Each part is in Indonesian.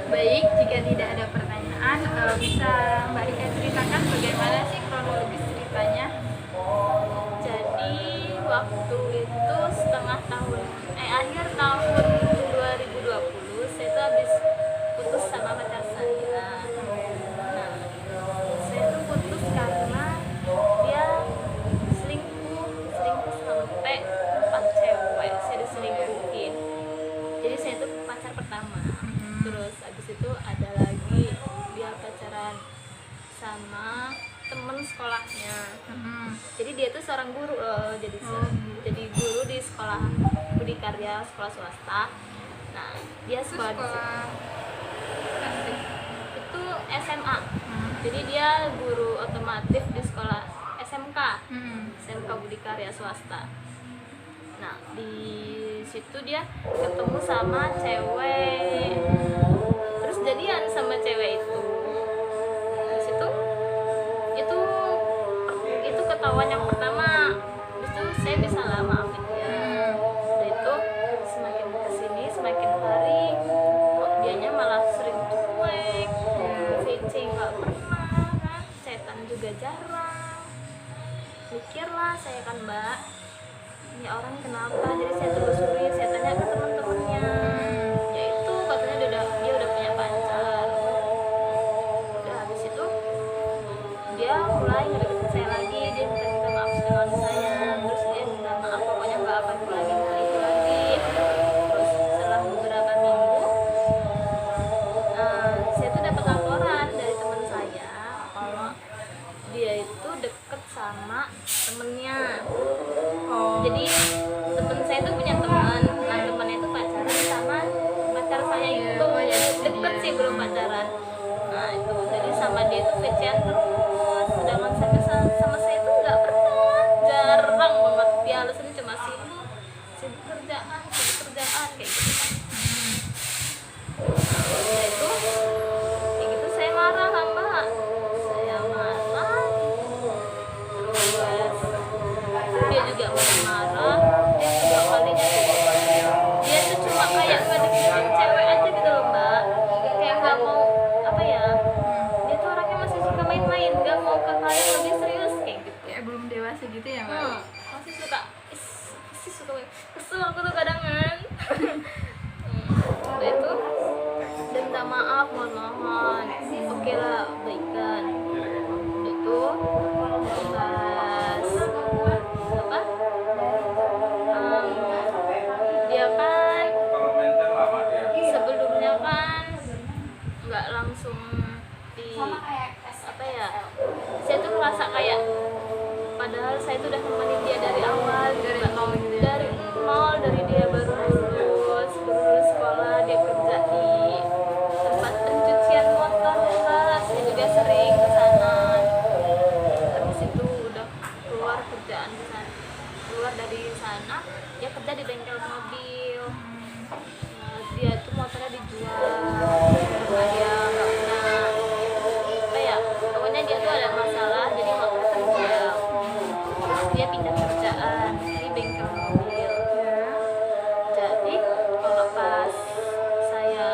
Baik, jika tidak ada pertanyaan, bisa Mbak Rika ceritakan bagaimana sih kronologis ceritanya? Jadi waktu itu setengah tahun akhir tahun 2020 saya tuh habis putus sama pacar saya. Nah, saya tuh putus karena dia selingkuh sampai 4 cewek, saya diselingkuhin. Jadi saya tuh pacar pertama. Terus abis itu ada lagi dia pacaran sama temen sekolahnya. Jadi dia tuh seorang guru loh, jadi guru di sekolah Budi Karya, sekolah swasta. Nah, dia sekolah itu SMA. Jadi dia guru otomotif di sekolah SMK, SMK Budi Karya swasta. Nah, di situ dia ketemu sama cewek, terus jadian sama cewek itu. Di situ itu ketahuan yang pertama. Terus itu saya bisa lah maafin dia. Udah itu semakin kesini semakin hari kok dianya malah sering cuek, VC nggak pernah kan, chatan juga jarang. Mikirlah saya kan, Mbak, ini orang kenapa. Jadi saya telusuri, saya tanya ke teman-temannya, yaitu katanya dia udah punya pacar. Udah habis itu dia mulai ngedeketin saya lagi, dia minta maaf dengan saya, terus dia minta maaf pokoknya nggak akan ngulangin hal itu lagi. Terus setelah beberapa minggu, saya tuh dapat laporan dari teman saya kalau dia itu deket sama temennya. Jadi temen saya tuh punya teman, nah temennya itu pacaran sama pacar saya itu, deket sih belum pacaran. Nah itu jadi sama dia itu VC-an terus, sedangkan sama saya itu nggak pernah, jarang banget. Dia alasannya cuma sibuk kerjaan kayak gitu kan. Nah itu kayak gitu saya marah lah, Mbak, saya marah. Terus dia juga marah-marah. Dia kedua kalinya tuh dia tuh cuma kayak ngedeketin cewek aja gitu loh, Mbak, kayak nggak mau apa ya, dia tuh orangnya masih suka main-main, nggak mau ke hal yang lebih serius kayak gitu. Ya belum dewasa gitu ya, Mbak? Masih suka main. Kesel aku tuh kadang kan. Udah itu dan minta maaf, mohon oke lah, baikan. Udah itu pas apa, dia kan sebelumnya kan nggak langsung di apa ya, saya tuh merasa kayak padahal saya tuh udah nemenin dia dari awal gitu, dari nol, dari dia baru lulus sekolah, dia kerja di tempat pencucian motor lah, saya juga sering ke sana. Habis itu udah keluar kerjaan di sana, keluar dari sana dia kerja di bengkel mobil. Nah, dia tuh motornya dijual karena dia nggak punya apa ya, pokoknya dia tuh ada masalah jadi motornya terjual. Terus dia pindah kerjaan di bengkel mobil. Jadi kalau pas saya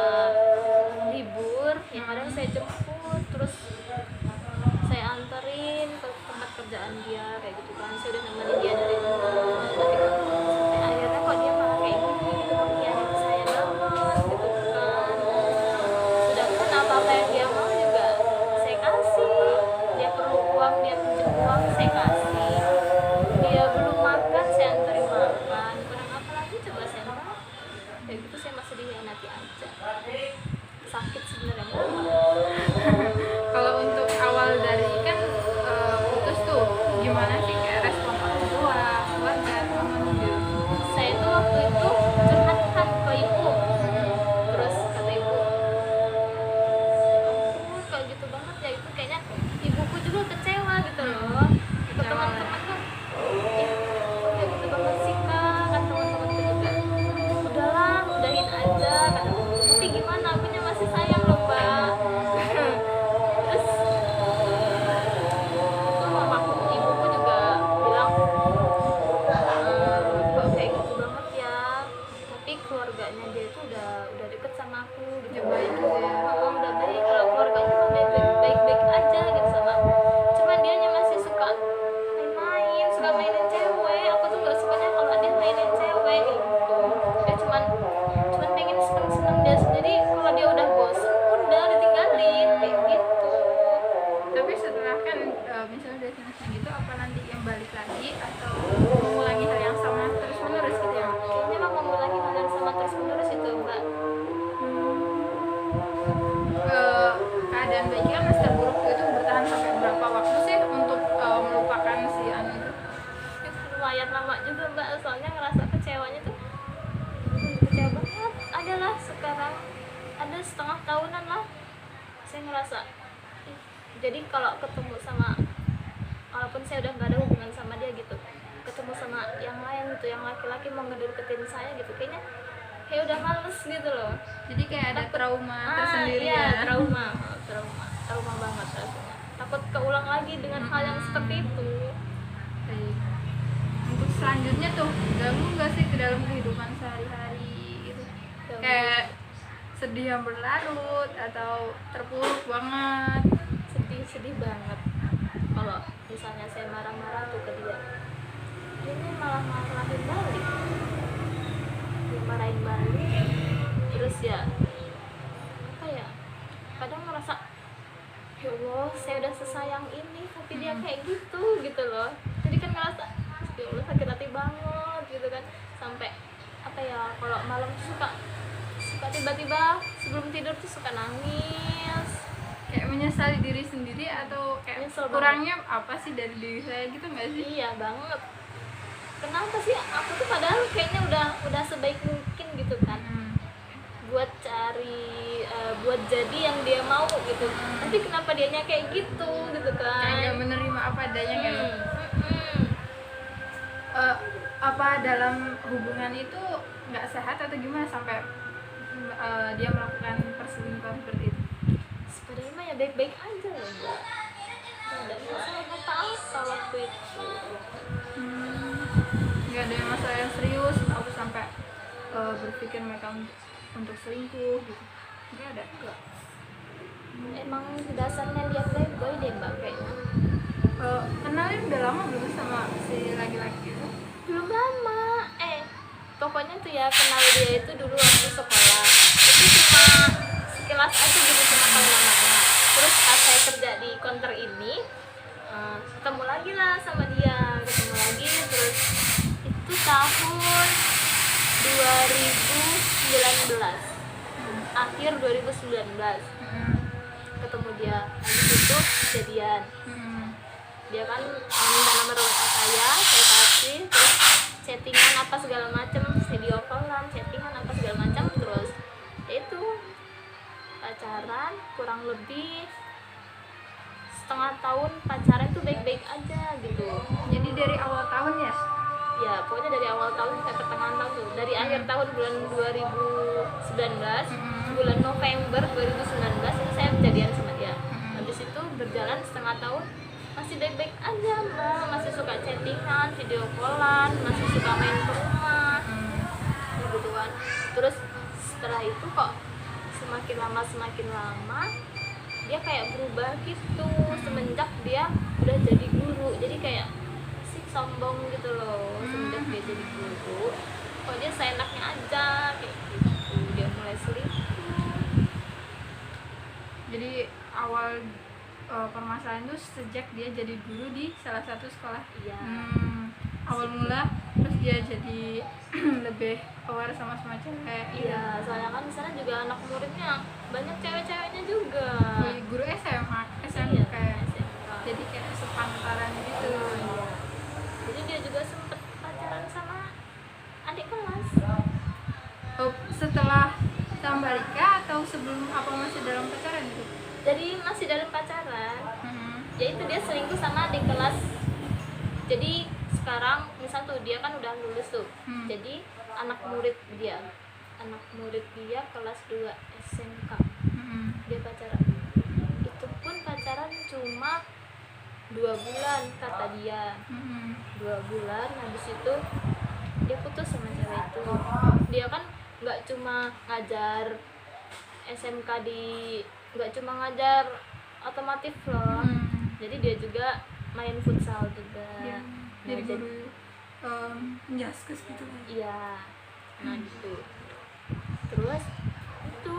libur yang kadang saya jemput, terus saya anterin ke tempat kerjaan dia kayak gitu kan. Saya udah nemenin dia dari nol, tapi kok sampai akhirnya kok dia malah kayak gini gitu, mengkhianati saya banget gitu kan. Sedangkan apa yang dia mau juga saya kasih, dia perlu uang, dia pinjam uang, saya kasih. Dia belum makan, saya anterin makan. Kurang apa lagi coba saya mau kayak gitu. Saya masih dikhianati aja, sakit sebenarnya. Kalau untuk awal dari kan putus tuh gimana sih, kayak respon orang tua, keluarga, teman gitu? Saya tuh waktu itu curhat kan ke ibu. Terus kata ibu, ampun kayak gitu banget ya, itu kayaknya ibuku juga kecewa gitu loh. Ke teman-temanku, ih kok kayak gitu banget sih Kak, kan teman-temanku juga, udahlah udahin aja kataku. Tapi gimana, akunya masih sayang loh, Mbak. Terus itu mamaku, ibuku juga bilang, kok kayak gitu banget ya, tapi keluarganya dia itu udah deket sama aku gitu. Baik gitu ya. keadaan baiknya kan masih terburuk itu bertahan sampai berapa waktu sih untuk melupakan si anu itu? Lumayan lama juga mbak, soalnya ngerasa kecewanya tuh kecewa banget. Adalah sekarang ada setengah tahunan lah saya ngerasa ih, jadi kalau ketemu sama, walaupun saya udah gak ada hubungan sama dia gitu, ketemu sama yang lain gitu, yang laki-laki mau ngedeketin saya gitu, kayaknya kayak udah males gitu loh. Jadi kayak ada trauma tersendiri iya, ya. trauma banget rasanya, takut keulang lagi dengan hal yang seperti itu. Baik. Untuk selanjutnya tuh ganggu nggak sih ke dalam kehidupan sehari-hari gitu? Kayak sedih yang berlarut atau terpuruk banget? Sedih banget kalau misalnya saya marah-marah tuh ke dia, ini malah marahin balik, dia marahin balik terus ya apa ya, kadang merasa ya Allah saya udah sesayang ini tapi dia kayak gitu loh, jadi kan ngerasa ya Allah sakit hati banget gitu kan, sampai apa ya, kalau malam tuh suka tiba-tiba sebelum tidur tuh suka nangis, Kayak menyesali diri sendiri atau kayak Nyesel kurangnya apa sih dari diri saya gitu nggak sih? iya banget. Kenapa sih aku tuh padahal kayaknya udah sebaik mungkin gitu kan, buat cari buat jadi yang dia mau gitu, tapi kenapa dianya kayak gitu Kayak kan. nggak menerima apa adanya kan? Hmm. Apa dalam hubungan itu nggak sehat atau gimana sampai dia melakukan perselingkuhan seperti itu? Sebenarnya mah ya baik-baik aja loh mbak, nggak ada masalah apa-apa waktu itu. Nggak ada masalah yang serius aku sampai berpikir mereka untuk selingkuh gitu? Nggak ada? Enggak, emang dasarnya dia playboy deh mbak kayaknya. Kenalin udah lama belum sama si laki-laki itu? Belum lama, pokoknya tuh ya kenal dia itu dulu waktu sekolah, itu cuma sekilas aja gitu, cuma tahu namanya. Terus pas saya kerja di counter ini, ketemu lagi lah sama dia, ketemu lagi, terus itu tahun 2019, akhir 2019 ketemu dia, habis itu jadian. Dia kan minta nomor WA saya kasih, terus chattingan apa segala macem, video callan, chattingan apa segala macam, terus ya itu pacaran kurang lebih setengah tahun. Pacaran tuh baik-baik aja gitu, Jadi dari awal tahun ya? ya pokoknya dari awal tahun sampai pertengahan tahun tuh, dari akhir tahun bulan 2019, bulan November 2019 itu saya jadian sama dia. Habis itu berjalan setengah tahun masih baik-baik aja mbak, masih suka chattingan, video callan, masih suka main ke rumah gitu kan. Terus setelah itu kok semakin lama dia kayak berubah gitu, semenjak dia udah jadi guru, jadi kayak sih sombong gitu loh. Semenjak dia jadi guru kok dia seenaknya aja kayak gitu, dia mulai selingkuh. Jadi awal permasalahan itu sejak dia jadi guru di salah satu sekolah. Iya. Awal mula terus dia jadi lebih aware sama cewek. Iya, soalnya kan di sana juga anak muridnya banyak cewek-ceweknya juga. Di guru SMA Iya, kayak SMK. jadi kayak sepantaran gitu. Iya. Jadi dia juga sempet pacaran sama adik kelas. Setelah sama Rika atau sebelum apa masih dalam pacaran gitu? Jadi masih dalam pacaran. Ya itu dia selingkuh sama adik kelas. Jadi sekarang misal tuh dia kan udah lulus tuh. Jadi anak murid dia kelas 2 SMK. Dia pacaran. Itu pun pacaran cuma 2 bulan kata dia. 2 bulan, habis itu dia putus sama cewek itu. Dia kan nggak cuma ngajar SMK nggak cuma ngajar otomotif loh. Jadi dia juga main futsal juga. Ya, jadi guru menjaskes gitu kan? Iya, nah gitu. Terus itu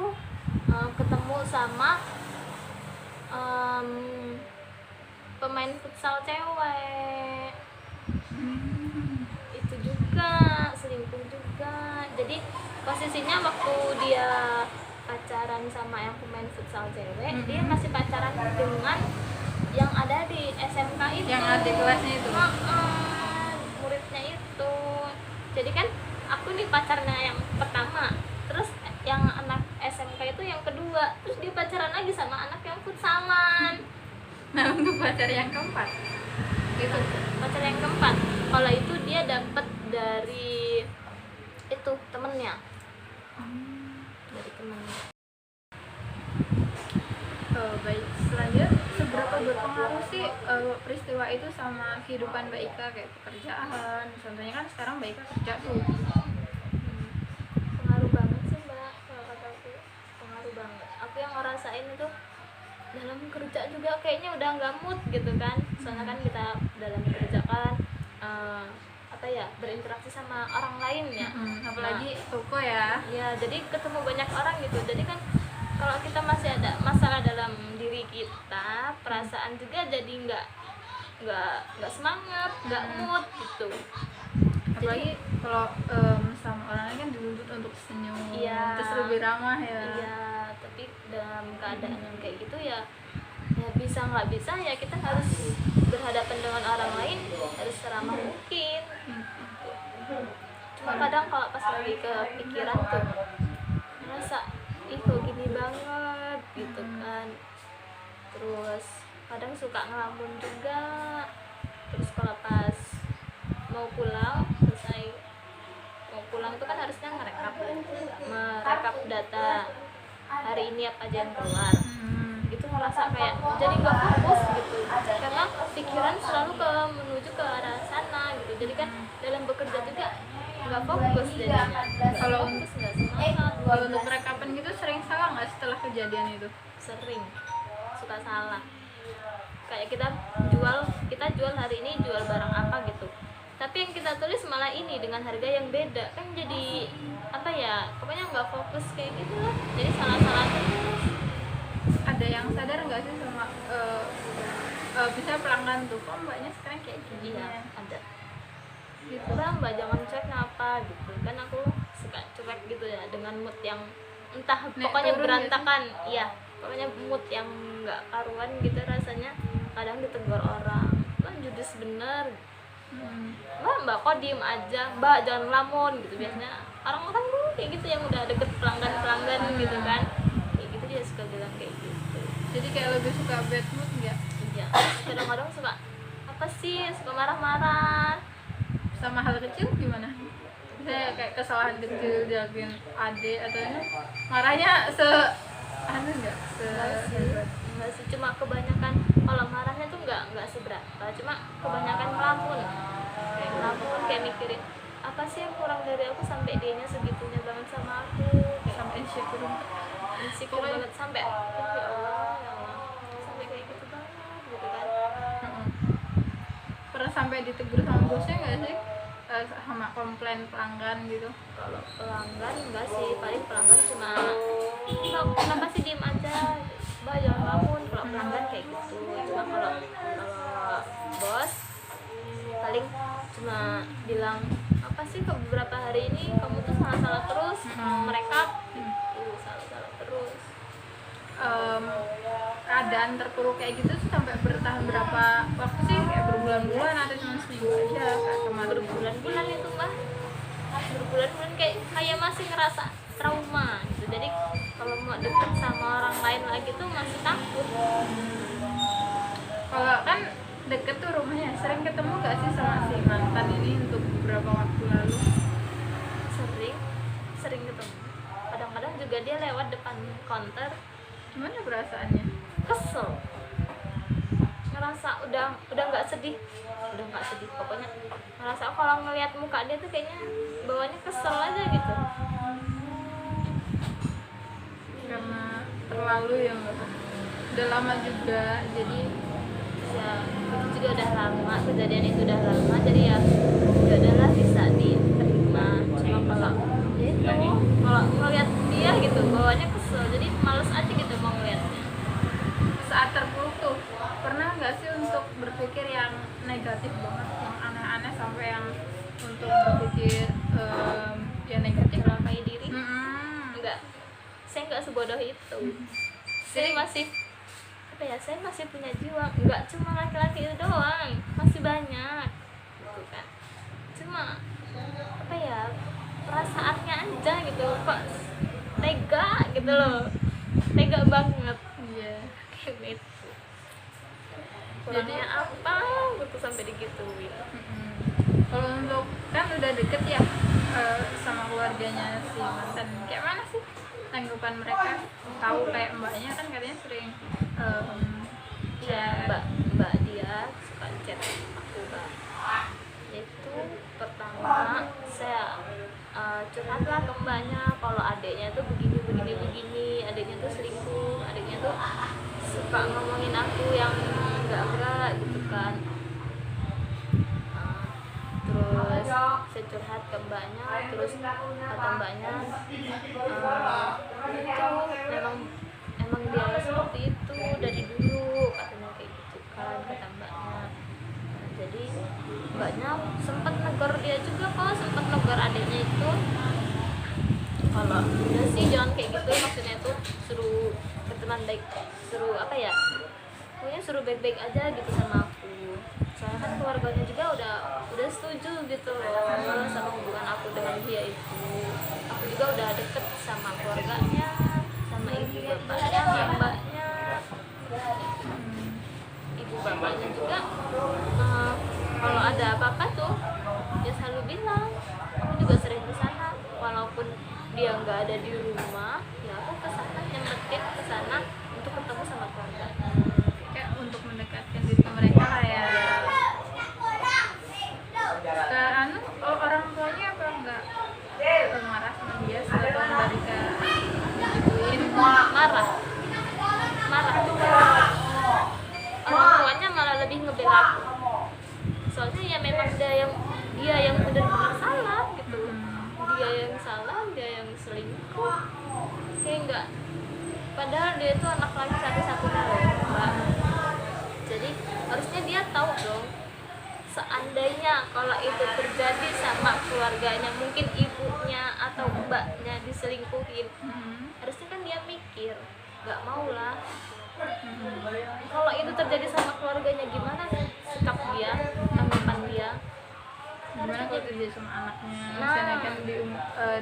ketemu sama pemain futsal cewek. Itu juga selingkuh juga. Jadi posisinya waktu dia pacaran pacaran sama yang pemain futsal cewek, dia masih pacaran dengan yang ada di SMK itu, yang adik kelasnya itu. muridnya itu. Jadi kan aku nih pacarnya yang pertama, terus yang anak SMK itu yang kedua, terus dia pacaran lagi sama anak yang futsalan. Nah, untuk pacar yang keempat Gitu, pacar yang keempat, kalau itu dia dapat dari itu temennya, dari temennya. Baik, selanjutnya seberapa berpengaruh sih peristiwa itu sama kehidupan Mbak Ika, kayak pekerjaan contohnya? Kan sekarang Mbak Ika kerja tuh. Pengaruh banget sih Mbak, kalau kata aku pengaruh banget. Aku yang ngerasain itu dalam kerja juga kayaknya udah nggak mood gitu kan, soalnya kan kita dalam kerja kan apa ya, berinteraksi sama orang lain ya. Apalagi toko ya. Ya, jadi ketemu banyak orang gitu. Jadi kan kalau kita masih ada masalah dalam diri kita, perasaan juga jadi nggak semangat, nggak mood gitu. Apalagi kalau sama orang lain kan dituntut untuk senyum, Iya. terus lebih ramah ya. Iya, tapi dalam keadaan yang kayak gitu ya bisa nggak bisa ya kita harus berhadapan dengan orang lain, harus seramah mungkin. Cuma kadang kalau pas lagi kepikiran tuh ngerasa ih kok gini banget gitu kan, terus kadang suka ngelamun juga. Terus kalau pas mau pulang, selesai mau pulang tuh kan harusnya merekap data hari ini apa aja yang keluar. Itu ngerasa kayak jadi nggak fokus gitu, karena pikiran selalu menuju ke arah sana gitu. Jadi kan dalam bekerja juga nggak fokus jadinya. Kalau Fokus nggak semangat. Kalau untuk perekapan gitu sering salah nggak setelah kejadian itu? Sering suka salah, kayak kita jual hari ini jual barang apa gitu, tapi yang kita tulis malah ini dengan harga yang beda, kan jadi apa ya, pokoknya nggak fokus kayak gitu lah, jadi salah-salah terus. Ada yang sadar nggak sih sama bisa pelanggan tuh kok mbaknya sekarang kayak gini? Iya, ada gitu lah mbak, jangan cuek apa gitu kan. Aku suka cuek gitu ya, dengan mood yang entah pokoknya turun berantakan. Iya, pokoknya mood yang nggak karuan gitu rasanya. Kadang ditegur orang, wah judes bener, mbak kok diem aja, mbak jangan ngelamun gitu. Biasanya orang-orang tuh kayak gitu yang udah deket pelanggan gitu kan, kayak gitu dia suka bilang kayak gitu. Jadi kayak lebih suka bad mood nggak? Iya, kadang-kadang suka apa sih, suka marah-marah. Sama hal kecil gimana? Misalnya kayak kesalahan kecil dilakuin adik atau ini, marahnya nggak? Enggak sih, cuma kebanyakan kalau marahnya tuh nggak seberapa, cuma kebanyakan melamun, kayak mikirin apa sih yang kurang dari aku sampai dianya segitunya banget sama aku, kayak Sampai insecure banget sampai ya Allah sampai kayak gitu banget gitu kan. Pernah sampai ditegur sama bosnya nggak sih? Sama komplain pelanggan gitu? Kalau pelanggan enggak sih, paling pelanggan cuma kenapa sih diem aja, mbak jangan ngelamun. Kalau pelanggan kayak gitu. Cuma kalau bos paling cuma bilang apa sih, ke beberapa hari ini kamu tuh salah-salah terus, mereka salah-salah terus. Keadaan terpuruk kayak gitu tuh sampai bertahan berapa waktu sih? Kayak berbulan-bulan atau cuma seminggu aja? Kayak kemarin Berbulan-bulan itu mbak, berbulan-bulan kayak masih ngerasa trauma gitu. Jadi kalau mau deket sama orang lain lagi tuh masih takut. Kalau kan deket tuh rumahnya, sering ketemu gak sih sama si mantan ini untuk beberapa waktu lalu? Sering ketemu. Kadang-kadang juga dia lewat depan counter. Gimana perasaannya? Kesel, ngerasa udah nggak sedih pokoknya ngerasa kalau ngelihat muka dia tuh kayaknya bawaannya kesel aja gitu, Karena terlalu ya mbak, udah lama juga, jadi ya itu juga udah lama, kejadian itu udah lama, jadi ya udahlah bisa diterima. Cuma kalau ngelihat dia gitu bawaannya kesel, jadi males aja gitu mau ngeliatnya. saat terpuruk tuh pernah nggak sih untuk berpikir yang negatif banget, yang aneh-aneh sampai yang untuk berpikir yang negatif? Celakai diri enggak, saya nggak sebodoh itu. Saya masih saya masih punya jiwa, nggak cuma laki-laki itu doang, masih banyak gitu kan. Cuma perasaannya aja gitu kok tega gitu loh, tega banget. Iya. Kayak gitu. Kurangnya apa gitu sampai digituin. Kalau untuk kan udah deket ya sama keluarganya si mantan, kayak mana sih tanggapan mereka? Tahu kayak mbaknya kan katanya sering Ya, chat. mbak dia suka chat aku kan. Itu pertama saya curhatlah ke mbaknya kalau adiknya tuh begini, adiknya tuh selingkuh, adiknya tuh suka ngomongin aku yang enggak gitu kan. Terus saya curhat ke mbaknya, terus kata mbaknya itu emang dia seperti itu dari dulu, katanya kayak gitu kan, kata mbaknya. Jadi mbaknya sempat negor dia juga kok, sempat negor adiknya itu kalau udah sih jangan kayak gitu, maksudnya itu suruh berteman baik, suruh pokoknya suruh baik-baik aja gitu sama aku. Soalnya kan keluarganya juga udah setuju gitu loh sama hubungan aku dengan dia itu. Aku juga udah deket sama keluarganya, sama ibu bapaknya, mbaknya. Ibu bapaknya juga kalau ada apa-apa tuh dia selalu bilang. Aku juga sering kesana walaupun dia nggak ada di rumah, ya aku kesana, nyempetin kesana untuk ketemu sama keluarganya. Kayak untuk mendekatkan diri ke mereka kayak ke orang tuanya apa enggak marah sama dia setelah mereka digituin? Marah orang tuanya malah lebih ngebela aku, soalnya ya memang dia yang benar-benar salah gitu. Dia yang salah, dia yang selingkuh, kayak enggak, padahal dia itu anak laki satu-satunya loh mbak. Jadi harusnya dia tahu dong, seandainya kalau itu terjadi sama keluarganya, mungkin ibunya atau mbaknya diselingkuhin, harusnya kan dia mikir, nggak mau lah. Kalau itu terjadi sama keluarganya, gimana sikap dia, tanggapan dia? Gimana kalau terjadi sama anaknya? Nah. Misalnya kan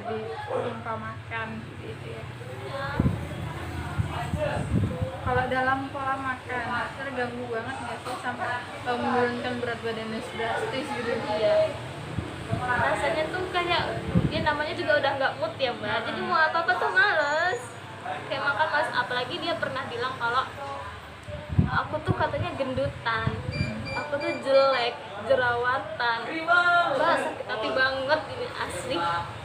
diumpamakan gitu ya. Ya, Kalau dalam pola makan terganggu banget nggak sih sampai menurunkan berat badannya drastis gitu? iya. Rasanya tuh kayak dia namanya juga udah nggak mood ya mbak, jadi mau apa-apa tuh males, kayak makan males. Apalagi dia pernah bilang kalau aku tuh katanya gendutan, aku tuh jelek, jerawatan. Mbak sakit hati banget ini asli.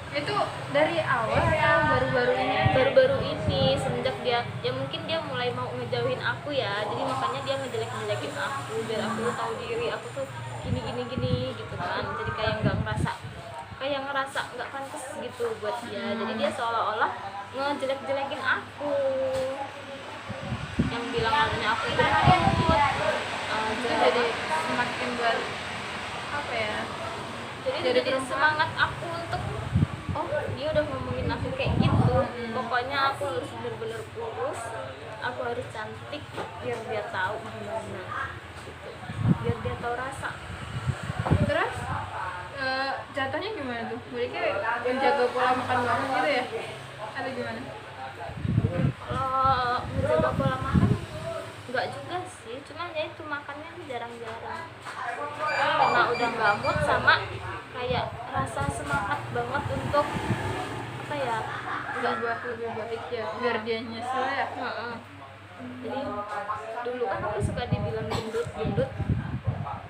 Itu dari awal atau baru-baru ini? Baru-baru ini semenjak dia, ya mungkin dia mulai mau ngejauhin aku ya, jadi makanya dia ngejelek-jelekin aku biar aku tuh tahu diri aku tuh gini gitu kan. Jadi kayak ngerasa nggak pantas gitu buat dia. Jadi dia seolah-olah ngejelek-jelekin aku, yang bilang katanya aku gendut. Jadi semakin apa ya? Jadi semangat aku untuk dia udah ngomongin aku kayak gitu, pokoknya aku harus bener-bener kurus, aku harus cantik biar dia tahu gimana gitu, biar dia tahu rasa. Terus jatuhnya gimana tuh? Mereka menjaga pola makan banget gitu ya? Atau gimana? Kalau menjaga pola makan enggak juga sih, cuma ya itu makannya jarang-jarang karena udah nggak mood, sama kayak rasa semangat banget untuk Berubah lebih baik ya, biar dia nyesel ya. Jadi dulu kan aku suka dibilang gendut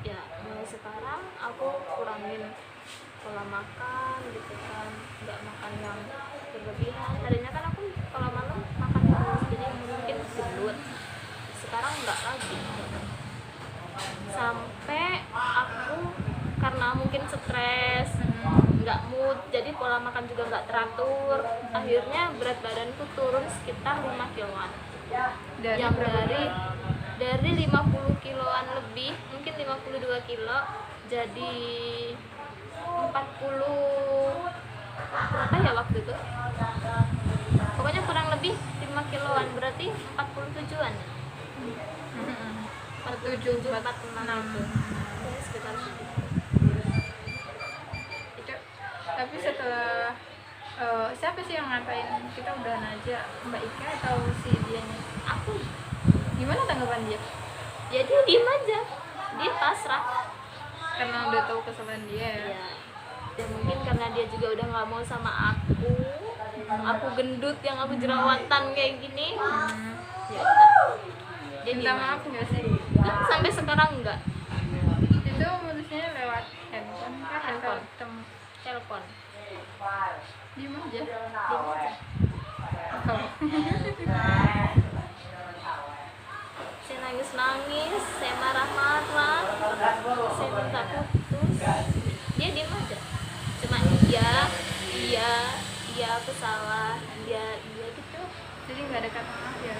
ya, mulai sekarang aku kurangin pola makan gitu kan, nggak makan yang berlebihan. Tadinya kan aku kalau malam makan terus, jadi mungkin gendut, sekarang nggak lagi. Sampai aku karena mungkin stres, nggak mood, jadi pola makan juga nggak teratur, akhirnya berat badanku turun sekitar 5 kiloan. Yang dari 50 kiloan lebih, mungkin 52 kilo jadi 40 berapa ya waktu itu, pokoknya kurang lebih 5 kiloan, berarti 47-an ya? 47, 46 46 itu. Ya, sekitar segitu. itu. Tapi setelah siapa sih yang ngatain kita udahan aja, Mbak Ika atau si dianya? Aku Gimana tanggapan dia? ya dia diem aja, dia pasrah. Karena udah tahu kesalahan dia ya. Ya, ya mungkin karena dia juga udah nggak mau sama aku gendut yang aku jerawatan kayak gini. Ya udah, dia Minta diem maaf aja. nggak sih? Kan sampai sekarang enggak. Itu mutusnya lewat handphone kah atau Handphone. ketemu? Telepon, Diem aja. diem aja. Oh. Saya nangis, saya marah-marah, saya minta putus, dia diem aja. Cuma iya aku salah, iya gitu. Jadi nggak ada kata maaf ya?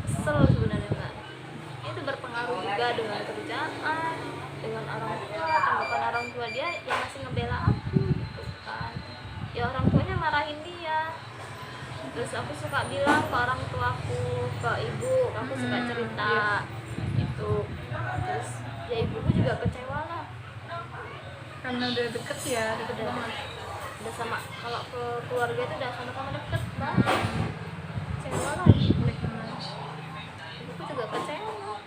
Kesel sebenarnya Mbak. Itu berpengaruh juga dengan kerjaan, dengan orang tua, tanggapan orang tua dia yang masih ngebela aku gitu kan. Ya orang tuanya marahin dia. Terus aku suka bilang ke orang tuaku, ke ibu, aku suka cerita itu. Terus ya ibuku juga kecewa lah. Karena udah deket ya, deket Udah, banget. udah sama, kalau ke keluarga itu udah sama-sama deket banget. Kecewa lagi. Ibuku juga kecewa.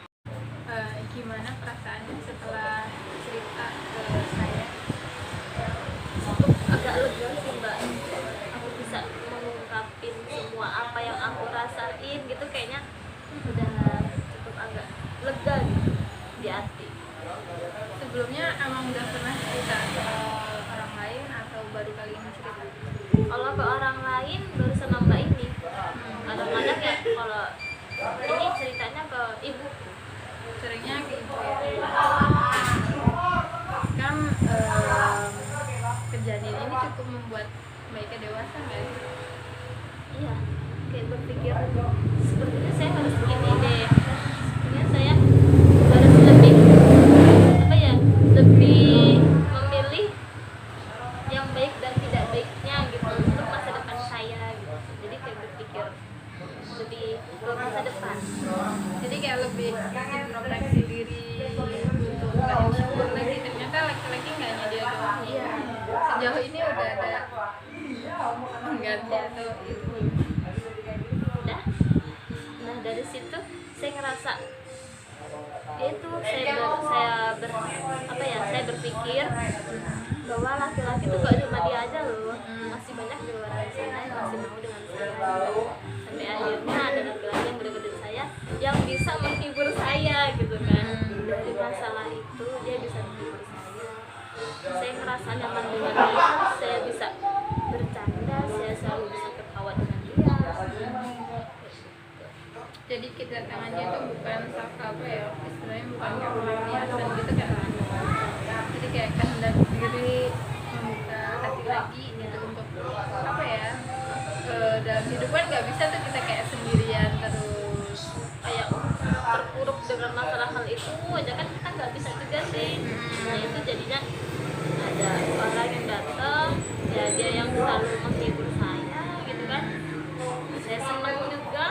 Gimana perasaannya setelah cerita ke saya? Agak lega sih Mbak, aku bisa mengungkapin semua apa yang aku rasain gitu, kayaknya udah cukup agak lega gitu di hati. Sebelumnya emang udah pernah cerita ke orang lain atau baru kali ini cerita? Kalau ke orang lain baru sama Mbak ini, kadang-kadang ya kalau ini ceritanya ke ibu. Seringnya gitu ya. Kan kejadian ini cukup membuat Mbak Ika dewasa nggak sih? Iya, kayak berpikir sepertinya saya harus begini deh, sepertinya saya harus lebih apa ya, lebih memilih yang baik dan tidak baiknya gitu untuk masa depan saya gitu. Jadi kayak berpikir lebih ke masa depan. Jadi kayak lebih introspeksi diri untuk nggak insecure lagi. Ternyata laki-laki nggak hanya dia doang. Iya. Sejauh ini udah ada pengganti atau itu? Udah. Nah dari situ saya ngerasa itu saya berpikir bahwa laki-laki tuh gak cuma dia aja loh, masih banyak di luar sana yang masih mau dengan saya. Sampai akhirnya ada laki-laki yang bener-bener saya yang bisa menghibur saya gitu kan. Dari masalah itu dia bisa menghibur saya ngerasa nyaman dengan dia, saya bisa bercanda, saya selalu bisa ketawa dengan dia. Jadi kedatangannya itu bukan apa ya, istilahnya bukan kayak pelampiasan gitu kan. Jadi kayak kehendak diri membuka hati lagi gitu untuk apa ya, dalam hidup kan nggak bisa tuh kita kayak sendirian terus Kayak terpuruk dengan masalah hal itu aja kan, kita nggak bisa juga sih. Nah itu jadinya ada orang yang datang, ya dia yang selalu menghibur saya gitu kan, saya senang juga.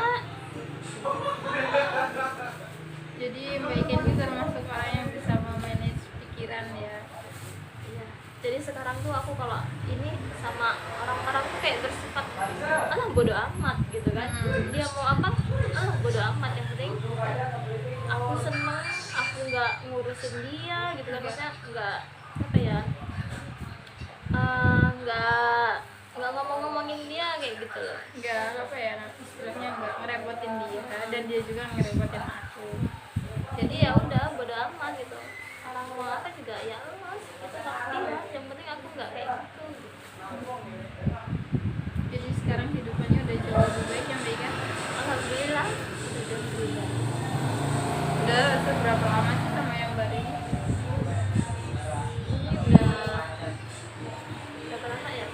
jadi Mbak Ika ini termasuk orang yang bisa memanage pikiran ya. Iya. Jadi sekarang tuh aku kalau ini sama orang-orang tuh kayak bersifat alah bodo amat gitu kan. Dia mau apa? Alah bodo amat, yang penting aku seneng, aku nggak ngurusin dia gitu kan. Maksudnya nggak apa ya? Nggak ngomong-ngomongin dia kayak gitu loh. Nggak apa ya, istilahnya nggak ngerepotin dia dan dia juga ngerepotin aku. Jadi ya udah bodo amat gitu. Orang ngomong apa juga ya Allah itu ngerti lah. Yang penting aku nggak kayak gitu. Jadi sekarang hidupannya udah jauh lebih baik ya Mbak Ika? Alhamdulillah udah jauh berubah. Udah seberapa lama sih sama yang baru ini? Ini udah berapa lama ya?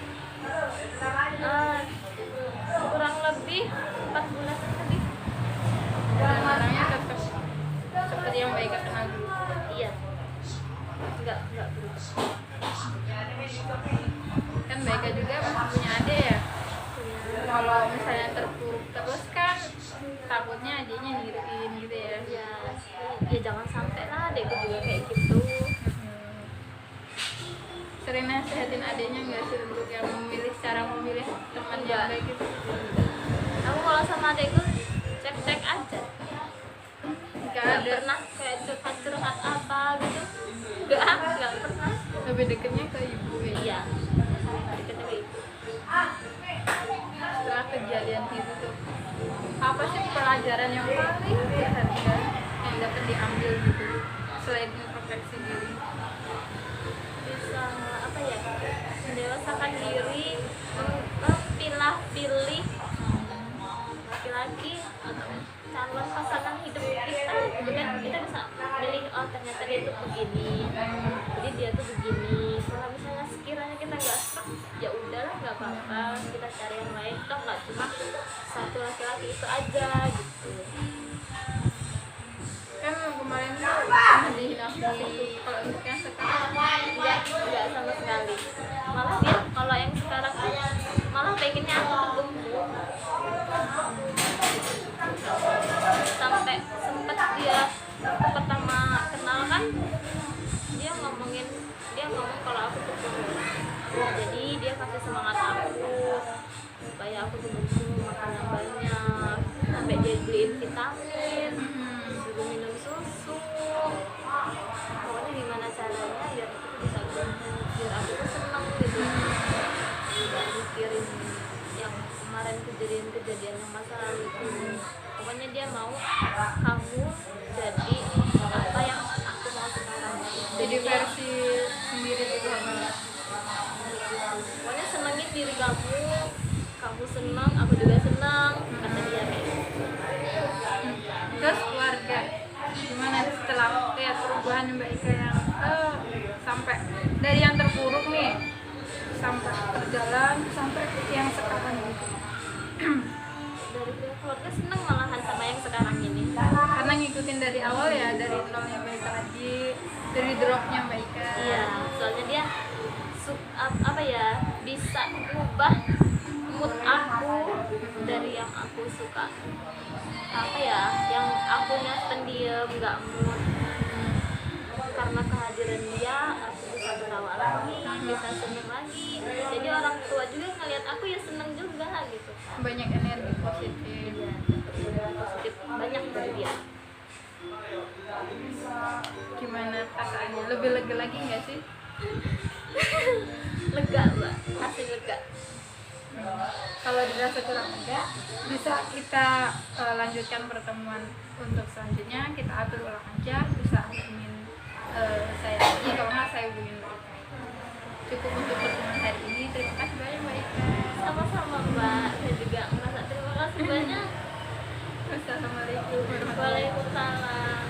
Kurang lebih 4 bulan lebih. Dan orangnya tetap seperti yang Mbak Ika kenal dulu. Iya, nggak berubah. kalau misalnya terpuruk terus kan takutnya adiknya niruin gitu ya. Ya, ya jangan sampai lah adekku juga kayak gitu. Sering nasihatin adiknya nggak sih untuk yang memilih cara memilih teman yang baik gitu? Aku kalau sama adekku cek-cek aja, Nggak nggak ada. pernah kayak curhat-curhat apa gitu, nggak pernah. Lebih deketnya ke ibu ya. Iya, diketnya kayak gitu. Setelah kejadian itu tuh apa sih pelajaran yang paling berharga yang dapat diambil gitu selain introspeksi diri? Bisa apa ya, mendewasakan diri, memilah-pilih laki-laki atau calon pasangan hidup kita gitu kan. Kita bisa pilih, oh ternyata dia tuh begini, jadi dia tuh begini. Kalau misalnya sekiranya kita nggak stuck, ya udahlah, nggak apa-apa, kita cari yang lain. Toh nggak cuma satu laki-laki itu aja gitu. Kan kemarin tuh pernah dihilang kalau untuk yang sekarang Enggak sama sekali. Malah dia kalau yang sekarang tuh malah pengennya aku tuh gemuk. Sampai sempet dia pertama kenal kan, dia ngomong kalau aku tuh gemuk. Jadi dia kasih semangat aku supaya aku tuh gemuk, makan yang banyak, sampai dia beliin vitamin, suruh minum susu. Pokoknya gimana caranya biar aku tuh bisa gemuk, biar aku tuh seneng gitu, nggak mikirin yang kemarin kejadian yang masa lalu itu. Pokoknya dia mau kamu jadi apa yang aku mau sekarang, jadi versi sendiri gitu. pokoknya senengin diri kamu, kamu seneng, aku juga seneng, kata dia kayak gitu. Terus keluarga gimana setelah lihat perubahan Mbak Ika yang sampai dari yang terpuruk nih sampai berjalan sampai yang sekarang gitu? Dari pihak keluarga seneng malahan sama yang sekarang ini. Karena ngikutin dari awal ya, dari nolnya Mbak Ika lagi, dari dropnya Mbak Ika. Iya, soalnya dia apa ya, bisa ubah mood aku dari yang aku suka apa ya, yang akunya pendiam nggak mood. Karena kehadiran dia aku bisa ketawa lagi, bisa seneng lagi. Jadi orang tua juga ngeliat aku ya seneng juga gitu. Banyak energi positif. Iya, energi positif banyak dari dia. Gimana perasaannya? Lebih lega lagi nggak sih? Lega mbak, asli lega. Kalau dirasa kurang lega, bisa kita lanjutkan pertemuan untuk selanjutnya. Kita atur ulang aja, bisa hubungin saya lagi, kalau nggak saya hubungin Mbak Ika. Cukup untuk pertemuan hari ini. Terima kasih banyak Mbak Ika. Sama-sama mbak, saya juga merasa terima kasih banyak. Wassalamualaikum warahmatullahi wabarakatuh. Waalaikumsalam.